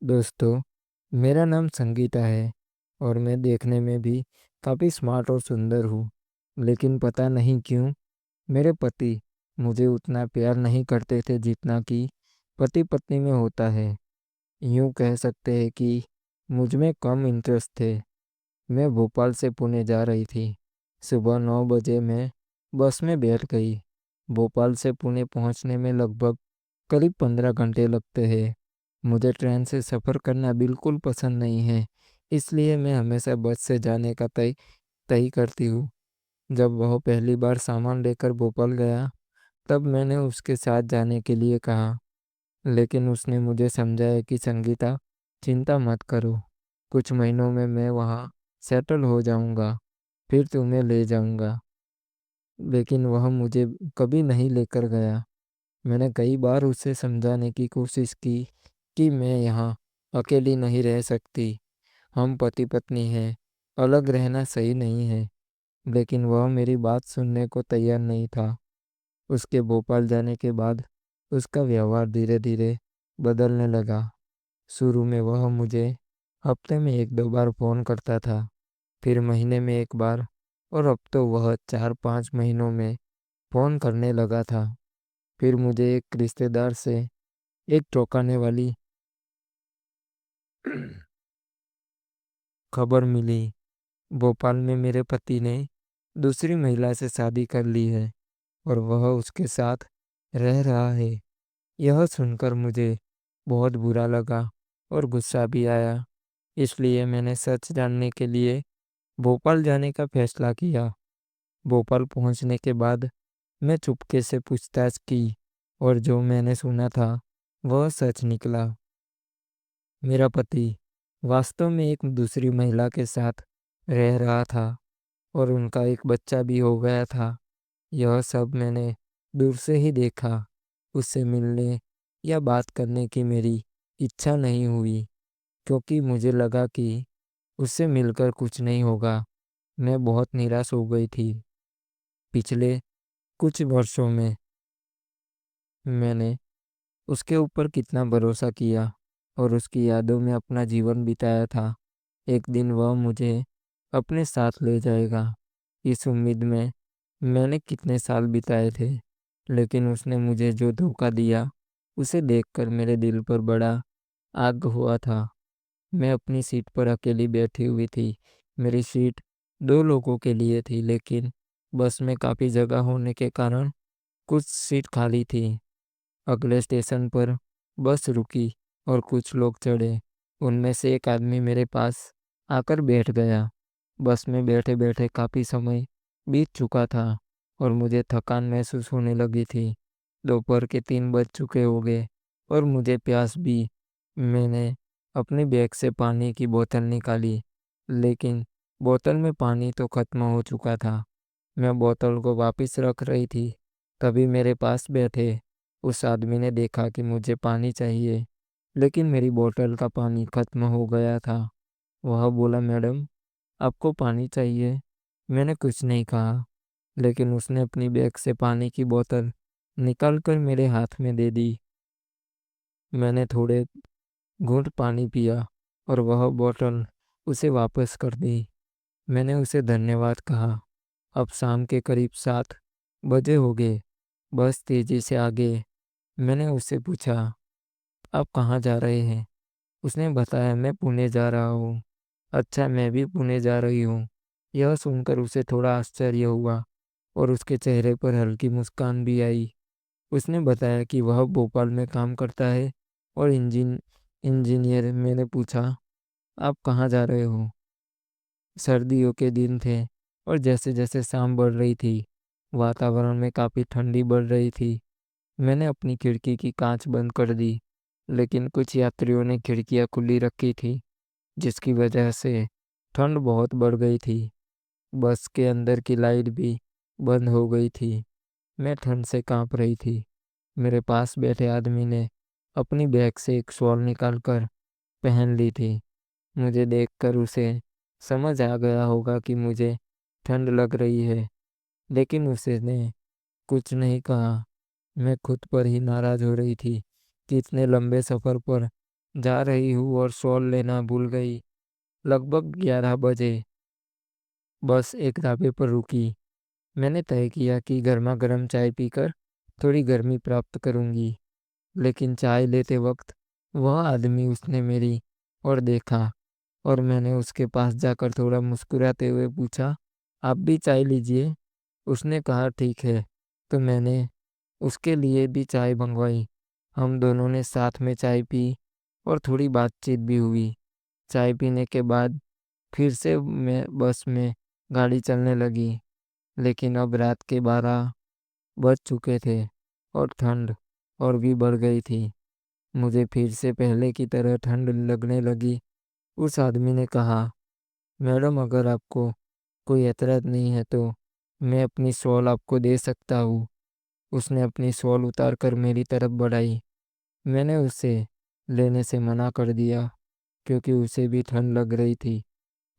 दोस्तों, मेरा नाम संगीता है और मैं देखने में भी काफ़ी स्मार्ट और सुंदर हूँ। लेकिन पता नहीं क्यों मेरे पति मुझे उतना प्यार नहीं करते थे जितना कि पति पत्नी में होता है। यूँ कह सकते हैं कि मुझ में कम इंटरेस्ट थे। मैं भोपाल से पुणे जा रही थी। सुबह 9 बजे मैं बस में बैठ गई। भोपाल से पुणे पहुँचने में लगभग करीब 15 घंटे लगते हैं। मुझे ट्रेन से सफ़र करना बिल्कुल पसंद नहीं है, इसलिए मैं हमेशा बस से जाने का तय तय करती हूँ। जब वह पहली बार सामान लेकर भोपाल गया, तब मैंने उसके साथ जाने के लिए कहा, लेकिन उसने मुझे समझाया कि संगीता, चिंता मत करो, कुछ महीनों में मैं वहाँ सेटल हो जाऊँगा, फिर तुम्हें ले जाऊँगा। लेकिन वह मुझे कभी नहीं लेकर गया। मैंने कई बार उसे समझाने की कोशिश की कि मैं यहाँ अकेली नहीं रह सकती। हम पति पत्नी हैं, अलग रहना सही नहीं है। लेकिन वह मेरी बात सुनने को तैयार नहीं था। उसके भोपाल जाने के बाद उसका व्यवहार धीरे धीरे बदलने लगा। शुरू में वह मुझे हफ्ते में 1-2 बार फ़ोन करता था, फिर महीने में 1 बार, और अब तो वह 4-5 महीनों में फ़ोन करने लगा था। फिर मुझे एक रिश्तेदार से एक चौंकाने वाली खबर मिली। भोपाल में मेरे पति ने दूसरी महिला से शादी कर ली है और वह उसके साथ रह रहा है। यह सुनकर मुझे बहुत बुरा लगा और गुस्सा भी आया। इसलिए मैंने सच जानने के लिए भोपाल जाने का फैसला किया। भोपाल पहुंचने के बाद मैं चुपके से पूछताछ की और जो मैंने सुना था वह सच निकला। मेरा पति वास्तव में एक दूसरी महिला के साथ रह रहा था और उनका एक बच्चा भी हो गया था। यह सब मैंने दूर से ही देखा। उससे मिलने या बात करने की मेरी इच्छा नहीं हुई, क्योंकि मुझे लगा कि उससे मिलकर कुछ नहीं होगा। मैं बहुत निराश हो गई थी। पिछले कुछ वर्षों में मैंने उसके ऊपर कितना भरोसा किया और उसकी यादों में अपना जीवन बिताया था। एक दिन वह मुझे अपने साथ ले जाएगा, इस उम्मीद में मैंने कितने साल बिताए थे। लेकिन उसने मुझे जो धोखा दिया, उसे देखकर मेरे दिल पर बड़ा आग हुआ था। मैं अपनी सीट पर अकेली बैठी हुई थी। मेरी सीट 2 लोगों के लिए थी, लेकिन बस में काफ़ी जगह होने के कारण कुछ सीट खाली थी। अगले स्टेशन पर बस रुकी और कुछ लोग चढ़े। उनमें से एक आदमी मेरे पास आकर बैठ गया। बस में बैठे बैठे काफ़ी समय बीत चुका था और मुझे थकान महसूस होने लगी थी। दोपहर के 3 बज चुके होंगे और मुझे प्यास भी। मैंने अपने बैग से पानी की बोतल निकाली, लेकिन बोतल में पानी तो खत्म हो चुका था। मैं बोतल को वापस रख रही थी, तभी मेरे पास बैठे उस आदमी ने देखा कि मुझे पानी चाहिए, लेकिन मेरी बोतल का पानी खत्म हो गया था। वह बोला, मैडम, आपको पानी चाहिए? मैंने कुछ नहीं कहा, लेकिन उसने अपनी बैग से पानी की बोतल निकालकर मेरे हाथ में दे दी। मैंने थोड़े घूंट पानी पिया और वह बोतल उसे वापस कर दी। मैंने उसे धन्यवाद कहा। अब शाम के करीब 7 बजे हो गए। बस तेजी से आगे। मैंने उससे पूछा, आप कहाँ जा रहे हैं? उसने बताया, मैं पुणे जा रहा हूँ। अच्छा, मैं भी पुणे जा रही हूँ। यह सुनकर उसे थोड़ा आश्चर्य हुआ और उसके चेहरे पर हल्की मुस्कान भी आई। उसने बताया कि वह भोपाल में काम करता है और इंजीनियर। मैंने पूछा, आप कहाँ जा रहे हो? सर्दियों के दिन थे और जैसे जैसे शाम बढ़ रही थी, वातावरण में काफ़ी ठंडी बढ़ रही थी। मैंने अपनी खिड़की की कांच बंद कर दी, लेकिन कुछ यात्रियों ने खिड़कियां खुली रखी थी, जिसकी वजह से ठंड बहुत बढ़ गई थी। बस के अंदर की लाइट भी बंद हो गई थी। मैं ठंड से कांप रही थी। मेरे पास बैठे आदमी ने अपनी बैग से एक शॉल निकालकर पहन ली थी। मुझे देखकर उसे समझ आ गया होगा कि मुझे ठंड लग रही है, लेकिन उसने कुछ नहीं कहा। मैं खुद पर ही नाराज हो रही थी कि इतने लंबे सफ़र पर जा रही हूँ और शॉल लेना भूल गई। लगभग 11 बजे बस एक ढाबे पर रुकी। मैंने तय किया कि गर्मा गर्म चाय पीकर थोड़ी गर्मी प्राप्त करूंगी। लेकिन चाय लेते वक्त वह आदमी उसने मेरी ओर देखा और मैंने उसके पास जाकर थोड़ा मुस्कुराते हुए पूछा, आप भी चाय लीजिए। उसने कहा ठीक है। तो मैंने उसके लिए भी चाय मंगवाई। हम दोनों ने साथ में चाय पी और थोड़ी बातचीत भी हुई। चाय पीने के बाद फिर से मैं बस में गाड़ी चलने लगी। लेकिन अब रात के 12 बज चुके थे और ठंड और भी बढ़ गई थी। मुझे फिर से पहले की तरह ठंड लगने लगी। उस आदमी ने कहा, मैडम अगर आपको कोई एतराज नहीं है तो मैं अपनी शॉल आपको दे सकता हूँ। उसने अपनी शॉल उतार कर मेरी तरफ बढ़ाई। मैंने उसे लेने से मना कर दिया क्योंकि उसे भी ठंड लग रही थी।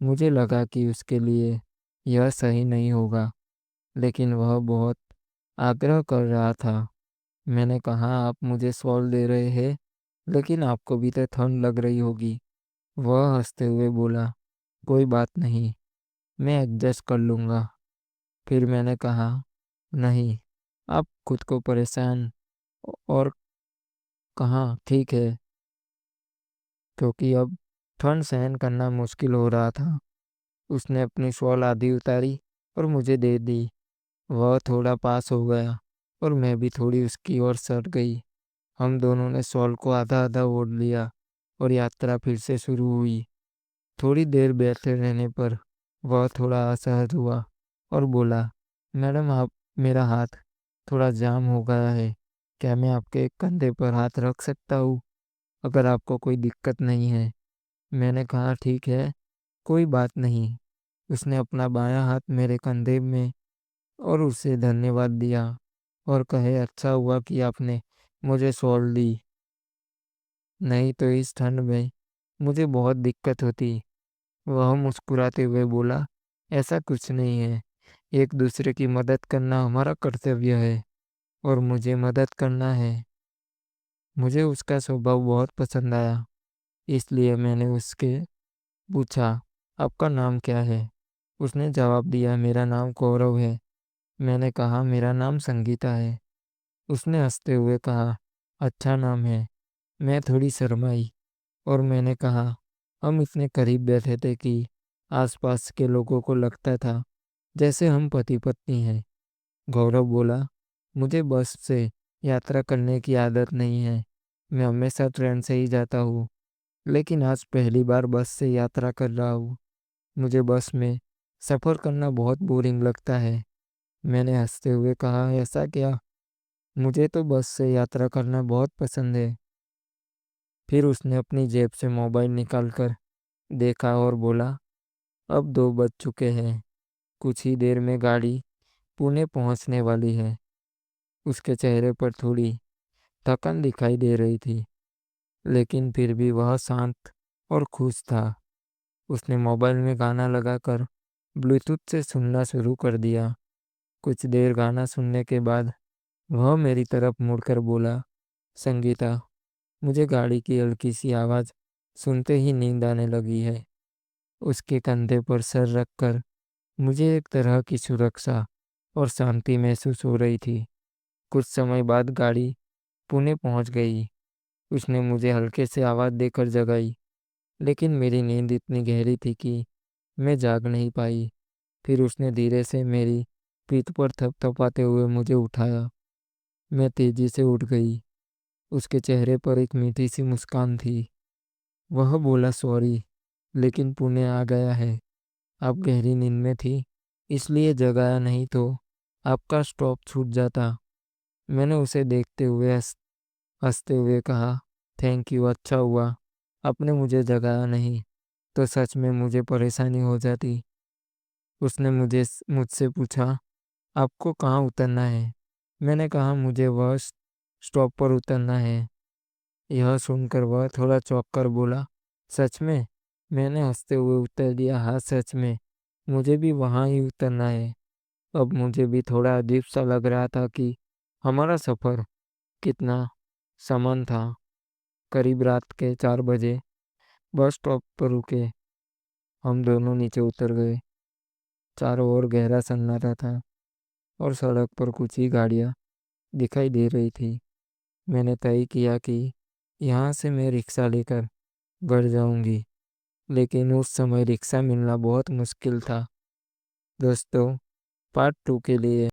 मुझे लगा कि उसके लिए यह सही नहीं होगा, लेकिन वह बहुत आग्रह कर रहा था। मैंने कहा, आप मुझे शॉल दे रहे हैं, लेकिन आपको भी तो ठंड लग रही होगी। वह हंसते हुए बोला, कोई बात नहीं, मैं एडजस्ट कर लूँगा। फिर मैंने कहा, नहीं, आप खुद को परेशान और कहा ठीक है, क्योंकि अब ठंड सहन करना मुश्किल हो रहा था। उसने अपनी शॉल आधी उतारी और मुझे दे दी। वह थोड़ा पास हो गया और मैं भी थोड़ी उसकी ओर सट गई। हम दोनों ने शॉल को आधा आधा ओढ़ लिया और यात्रा फिर से शुरू हुई। थोड़ी देर बैठे रहने पर वह थोड़ा असहज हुआ और बोला, मैडम आप मेरा हाथ थोड़ा जाम हो गया है। क्या मैं आपके कंधे पर हाथ रख सकता हूँ अगर आपको कोई दिक्कत नहीं है? मैंने कहा ठीक है, कोई बात नहीं। उसने अपना बायां हाथ मेरे कंधे में और उसे धन्यवाद दिया और कहे, अच्छा हुआ कि आपने मुझे शॉल दी, नहीं तो इस ठंड में मुझे बहुत दिक्कत होती। वह मुस्कुराते हुए बोला, ऐसा कुछ नहीं है, एक दूसरे की मदद करना हमारा कर्तव्य है और मुझे मदद करना है। मुझे उसका स्वभाव बहुत पसंद आया, इसलिए मैंने उसके पूछा, आपका नाम क्या है? उसने जवाब दिया, मेरा नाम गौरव है। मैंने कहा, मेरा नाम संगीता है। उसने हंसते हुए कहा, अच्छा नाम है। मैं थोड़ी शर्माई और मैंने कहा, हम इतने करीब बैठे थे कि आसपास के लोगों को लगता था जैसे हम पति पत्नी हैं। गौरव बोला, मुझे बस से यात्रा करने की आदत नहीं है। मैं हमेशा ट्रेन से ही जाता हूँ, लेकिन आज पहली बार बस से यात्रा कर रहा हूँ। मुझे बस में सफ़र करना बहुत बोरिंग लगता है। मैंने हंसते हुए कहा, ऐसा क्या? मुझे तो बस से यात्रा करना बहुत पसंद है। फिर उसने अपनी जेब से मोबाइल निकालकर देखा और बोला, अब 2 बज चुके हैं। कुछ ही देर में गाड़ी पुणे पहुंचने वाली है। उसके चेहरे पर थोड़ी थकान दिखाई दे रही थी, लेकिन फिर भी वह शांत और खुश था। उसने मोबाइल में गाना लगाकर ब्लूटूथ से सुनना शुरू कर दिया। कुछ देर गाना सुनने के बाद वह मेरी तरफ मुड़कर बोला, संगीता, मुझे गाड़ी की हल्की सी आवाज़ सुनते ही नींद आने लगी है। उसके कंधे पर सर रखकर मुझे एक तरह की सुरक्षा और शांति महसूस हो रही थी। कुछ समय बाद गाड़ी पुणे पहुंच गई। उसने मुझे हल्के से आवाज़ देकर जगाई, लेकिन मेरी नींद इतनी गहरी थी कि मैं जाग नहीं पाई। फिर उसने धीरे से मेरी पीठ पर थपथपाते हुए मुझे उठाया। मैं तेजी से उठ गई। उसके चेहरे पर एक मीठी सी मुस्कान थी। वह बोला, सॉरी, लेकिन पुणे आ गया है। आप गहरी नींद में थी, इसलिए जगाया, नहीं तो आपका स्टॉप छूट जाता। मैंने उसे देखते हुए हंसते हुए कहा, थैंक यू, अच्छा हुआ आपने मुझे जगाया, नहीं तो सच में मुझे परेशानी हो जाती। उसने मुझसे पूछा, आपको कहाँ उतरना है? मैंने कहा, मुझे वह स्टॉप पर उतरना है। यह सुनकर वह थोड़ा चौंक कर बोला, सच में? मैंने हंसते हुए उत्तर दिया, हाँ सच में, मुझे भी वहाँ ही उतरना है। अब मुझे भी थोड़ा अजीब सा लग रहा था कि हमारा सफ़र कितना समान था। करीब रात के 4 बजे बस स्टॉप पर रुके। हम दोनों नीचे उतर गए। चारों ओर गहरा सन्नाटा था और सड़क पर कुछ ही गाड़ियाँ दिखाई दे रही थी। मैंने तय किया कि यहाँ से मैं रिक्शा लेकर घर जाऊंगी, लेकिन उस समय रिक्शा मिलना बहुत मुश्किल था। दोस्तों, पार्ट 2 के लिए